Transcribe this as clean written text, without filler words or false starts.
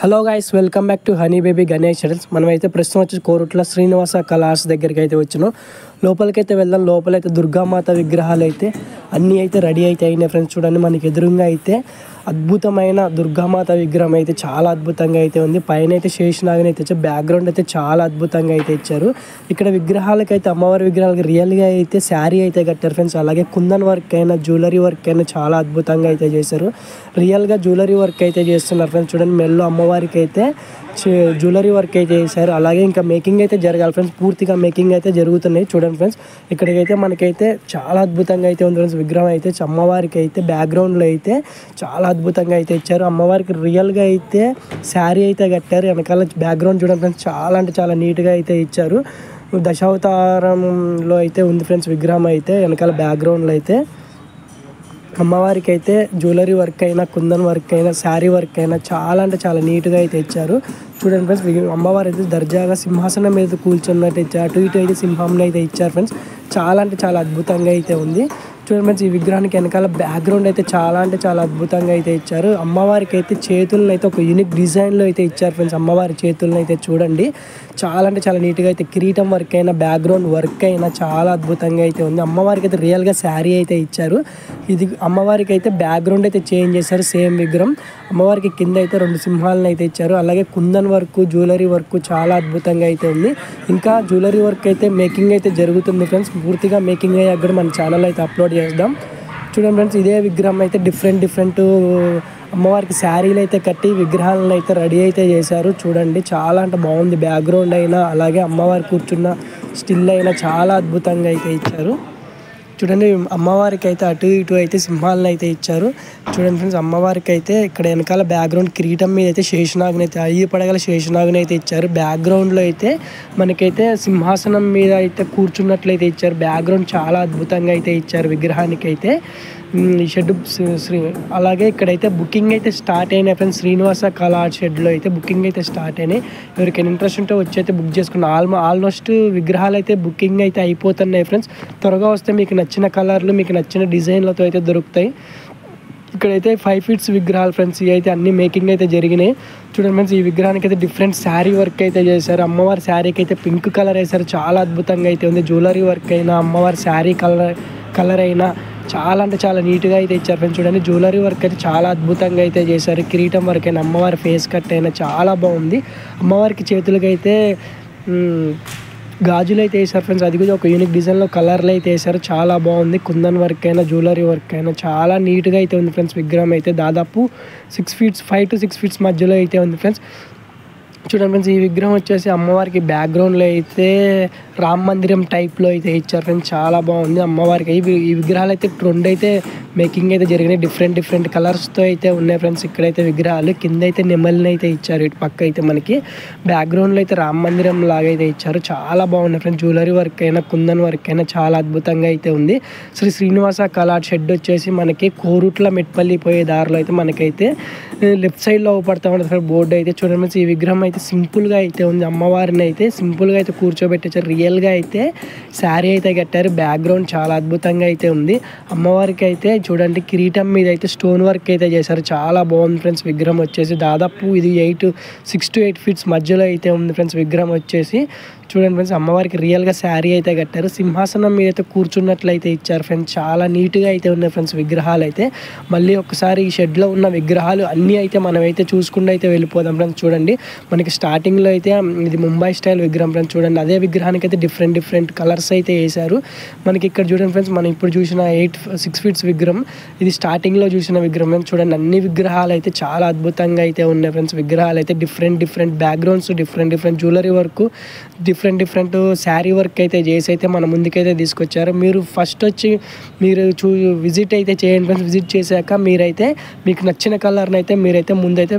Hello guys, welcome back to honey baby Ganesh channels. మనమైతే ప్రస్తుతం వచ్చి కోరుట్ల శ్రీనివాస కళాస్ దగ్గరికి అయితే వచ్చినాం. లోపలికైతే వెళ్దాం. లోపలైతే దుర్గామాత విగ్రహాలు అయితే అన్నీ అయితే రెడీ అయితే అయినాయి ఫ్రెండ్స్. చూడండి, మనకి ఎదురుగా అయితే అద్భుతమైన దుర్గామాత విగ్రహం అయితే చాలా అద్భుతంగా అయితే ఉంది. పైన అయితే శేషనాగని అయితే ఇచ్చారు. బ్యాక్గ్రౌండ్ అయితే చాలా అద్భుతంగా అయితే ఇచ్చారు. ఇక్కడ విగ్రహాలకైతే అమ్మవారి విగ్రహాలకి రియల్గా అయితే శారీ అయితే కట్టారు ఫ్రెండ్స్. అలాగే కుందన్ వర్క్ అయినా జ్యువెలరీ వర్క్ అయినా చాలా అద్భుతంగా అయితే చేశారు. రియల్గా జ్యువెలరీ వర్క్ అయితే చేస్తున్నారు ఫ్రెండ్స్. చూడండి, మెల్లో అమ్మవారికి అయితే జ్యువెలరీ వర్క్ అయితే చేశారు. అలాగే ఇంకా మేకింగ్ అయితే జరగాలి ఫ్రెండ్స్. పూర్తిగా మేకింగ్ అయితే జరుగుతున్నాయి. చూడండి ఫ్రెండ్స్, ఇక్కడికైతే మనకైతే చాలా అద్భుతంగా అయితే ఉంది ఫ్రెండ్స్. విగ్రహం అయితే అమ్మవారికి అయితే బ్యాక్గ్రౌండ్లో అయితే చాలా అద్భుతంగా అయితే ఇచ్చారు. అమ్మవారికి రియల్గా అయితే శారీ అయితే కట్టారు. వెనకాల బ్యాక్గ్రౌండ్ చూడండి ఫ్రెండ్స్, చాలా అంటే చాలా నీట్గా అయితే ఇచ్చారు. దశావతారంలో అయితే ఉంది ఫ్రెండ్స్ విగ్రహం అయితే. వెనకాల బ్యాక్గ్రౌండ్లో అయితే అమ్మవారికి అయితే జ్యువెలరీ వర్క్ అయినా, కుందన్ వర్క్ అయినా, శారీ వర్క్ అయినా చాలా అంటే చాలా నీట్గా అయితే ఇచ్చారు. చూడండి ఫ్రెండ్స్, అమ్మవారు అయితే దర్జాగా సింహాసనం మీద కూర్చున్నట్టు ఇచ్చారు. అటు ఇటు అయితే సింహంలో అయితే ఇచ్చారు ఫ్రెండ్స్. చాలా అంటే చాలా అద్భుతంగా అయితే ఉంది. చూడండి ఫ్రెండ్స్, ఈ విగ్రహానికి వెనకాల బ్యాక్గ్రౌండ్ అయితే చాలా అంటే చాలా అద్భుతంగా అయితే ఇచ్చారు. అమ్మవారికి అయితే చేతులను అయితే ఒక యూనిక్ డిజైన్లో అయితే ఇచ్చారు ఫ్రెండ్స్. అమ్మవారి చేతులను అయితే చూడండి, చాలా అంటే చాలా నీట్గా అయితే కిరీటం వర్క్ అయినా, బ్యాక్గ్రౌండ్ వర్క్ అయినా చాలా అద్భుతంగా అయితే ఉంది. అమ్మవారికి అయితే రియల్గా శారీ అయితే ఇచ్చారు. ఇది అమ్మవారికి అయితే బ్యాక్గ్రౌండ్ అయితే చేంజ్ చేశారు. సేమ్ విగ్రహం అమ్మవారికి కింద అయితే 2 సింహాలను అయితే ఇచ్చారు. అలాగే కుందన్ వర్క్, జ్యువెలరీ వర్క్ చాలా అద్భుతంగా అయితే ఉంది. ఇంకా జ్యువెలరీ వర్క్ అయితే మేకింగ్ అయితే జరుగుతుంది ఫ్రెండ్స్. పూర్తిగా మేకింగ్ అయ్యాక కూడా మన ఛానల్ అయితే అప్లోడ్ చేద్దాం. చూడండి ఫ్రెండ్స్, ఇదే విగ్రహం అయితే డిఫరెంట్ అమ్మవారికి శారీలు అయితే కట్టి విగ్రహాలను అయితే రెడీ అయితే చేశారు. చూడండి, చాలా అంటే బాగుంది. బ్యాక్గ్రౌండ్ అయినా, అలాగే అమ్మవారి కూర్చున్న స్టిల్ అయినా చాలా అద్భుతంగా అయితే ఇచ్చారు. చూడండి, అమ్మవారికి అయితే అటు ఇటు అయితే సింహాలను అయితే ఇచ్చారు. చూడండి ఫ్రెండ్స్, అమ్మవారికి అయితే ఇక్కడ వెనకాల బ్యాక్గ్రౌండ్ కిరీటం మీద అయితే శేషనాగుని అయితే అయ్యి పడగల శేషనాగుని అయితే ఇచ్చారు. బ్యాక్గ్రౌండ్లో అయితే మనకైతే సింహాసనం మీద అయితే కూర్చున్నట్లయితే ఇచ్చారు. బ్యాక్గ్రౌండ్ చాలా అద్భుతంగా అయితే ఇచ్చారు విగ్రహానికి అయితే. షెడ్ అలాగే ఇక్కడైతే బుకింగ్ అయితే స్టార్ట్ అయినాయి ఫ్రెండ్స్. శ్రీనివాస కళా షెడ్లో అయితే బుకింగ్ అయితే స్టార్ట్ అయినాయి. ఎవరికైనా ఇంట్రెస్ట్ ఉంటే వచ్చి అయితే బుక్ చేసుకున్న ఆల్మోస్ట్ విగ్రహాలు అయితే బుకింగ్ అయితే అయిపోతున్నాయి ఫ్రెండ్స్. త్వరగా వస్తే మీకు నచ్చిన కలర్లు, మీకు నచ్చిన డిజైన్లతో అయితే దొరుకుతాయి. ఇక్కడైతే 5 feet విగ్రహాలు ఫ్రెండ్స్. ఇవి అయితే అన్ని మేకింగ్ అయితే జరిగినాయి. చూడండి ఫ్రెండ్స్, ఈ విగ్రహానికి అయితే డిఫరెంట్ శారీ వర్క్ అయితే చేశారు. అమ్మవారి శారీకి అయితే పింక్ కలర్ వేశారు. చాలా అద్భుతంగా అయితే ఉంది. జ్యువెలరీ వర్క్ అయినా, అమ్మవారి శారీ కలర్ అయినా చాలా అంటే చాలా నీట్గా అయితే ఇచ్చారు ఫ్రెండ్స్. చూడండి, జ్యువెలరీ వర్క్ అయితే చాలా అద్భుతంగా అయితే చేశారు. కిరీటం వర్క్ అయినా, అమ్మవారి ఫేస్ కట్ అయినా చాలా బాగుంది. అమ్మవారికి చేతులకి అయితే గాజులు అయితే వేసారు ఫ్రెండ్స్. అది కూడా ఒక యూనిక్ డిజైన్లో కలర్లు అయితే వేసారు. చాలా బాగుంది. కుందన్ వర్క్ అయినా, జ్యువెలరీ వర్క్ అయినా చాలా నీట్గా అయితే ఉంది ఫ్రెండ్స్. విగ్రహం అయితే దాదాపు 5 to 6 feet మధ్యలో అయితే ఉంది ఫ్రెండ్స్. చూడండి ఫ్రెండ్స్, ఈ విగ్రహం వచ్చేసి అమ్మవారికి బ్యాక్గ్రౌండ్లో అయితే రామ మందిరం టైప్లో అయితే ఇచ్చారు ఫ్రెండ్స్. చాలా బాగుంది. అమ్మవారికి ఈ విగ్రహాలు అయితే 2 అయితే మేకింగ్ అయితే జరిగినాయి. డిఫరెంట్ కలర్స్తో అయితే ఉన్నాయి ఫ్రెండ్స్. ఇక్కడైతే విగ్రహాలు కింద అయితే నెమలిని అయితే ఇచ్చారు. ఇటు పక్క అయితే మనకి బ్యాక్గ్రౌండ్లో అయితే రామ మందిరం లాగా అయితే ఇచ్చారు. చాలా బాగున్నాయి ఫ్రెండ్స్. జ్యువెలరీ వర్క్ అయినా, కుందన్ వర్క్ అయినా చాలా అద్భుతంగా అయితే ఉంది. శ్రీనివాస కళా షెడ్ వచ్చేసి మనకి కోరుట్ల మెట్పల్లి పోయే దారిలో అయితే మనకైతే లెఫ్ట్ సైడ్లో పడతా ఉంటుంది బోర్డు అయితే. చూడండి ఫ్రెండ్స్, ఈ విగ్రహం అయితే సింపుల్గా అయితే ఉంది. అమ్మవారిని అయితే సింపుల్గా అయితే కూర్చోబెట్టారు. రియల్గా అయితే శారీ అయితే కట్టారు. బ్యాక్గ్రౌండ్ చాలా అద్భుతంగా అయితే ఉంది. అమ్మవారికి అయితే చూడండి, కిరీటం మీద అయితే స్టోన్ వర్క్ అయితే చేశారు. చాలా బాగుంది ఫ్రెండ్స్. విగ్రహం వచ్చేసి దాదాపు ఇది 6 to 8 feet మధ్యలో అయితే ఉంది ఫ్రెండ్స్. విగ్రహం వచ్చేసి చూడండి ఫ్రెండ్స్, అమ్మవారికి రియల్గా శారీ అయితే కట్టారు. సింహాసనం మీద అయితే కూర్చున్నట్లయితే ఇచ్చారు ఫ్రెండ్స్. చాలా నీట్గా అయితే ఉన్నాయి ఫ్రెండ్స్ విగ్రహాలు అయితే. మళ్ళీ ఒకసారి ఈ షెడ్లో ఉన్న విగ్రహాలు అన్నీ అయితే మనమైతే చూసుకుంటూ అయితే వెళ్ళిపోదాం ఫ్రెండ్స్. చూడండి, మనకి స్టార్టింగ్లో అయితే ఇది ముంబై స్టైల్ విగ్రహం ఫ్రెండ్స్. చూడండి, అదే విగ్రహానికి అయితే డిఫరెంట్ కలర్స్ అయితే వేశారు. మనకి ఇక్కడ చూడండి ఫ్రెండ్స్, మనం ఇప్పుడు చూసిన 6 feet విగ్రహం ఇది స్టార్టింగ్లో చూసిన విగ్రహం ఫ్రెండ్స్. చూడండి, అన్ని విగ్రహాలు అయితే చాలా అద్భుతంగా అయితే ఉన్నాయి ఫ్రెండ్స్. విగ్రహాలు అయితే different backgrounds, different jewellery work, different sari work అయితే చేసి అయితే మన ముందుకైతే తీసుకొచ్చారు. మీరు ఫస్ట్ వచ్చి మీరు విజిట్ అయితే చేయండి ఫ్రెండ్స్. విజిట్ చేశాక మీరైతే మీకు నచ్చిన కలర్ని అయితే మీరైతే ముందైతే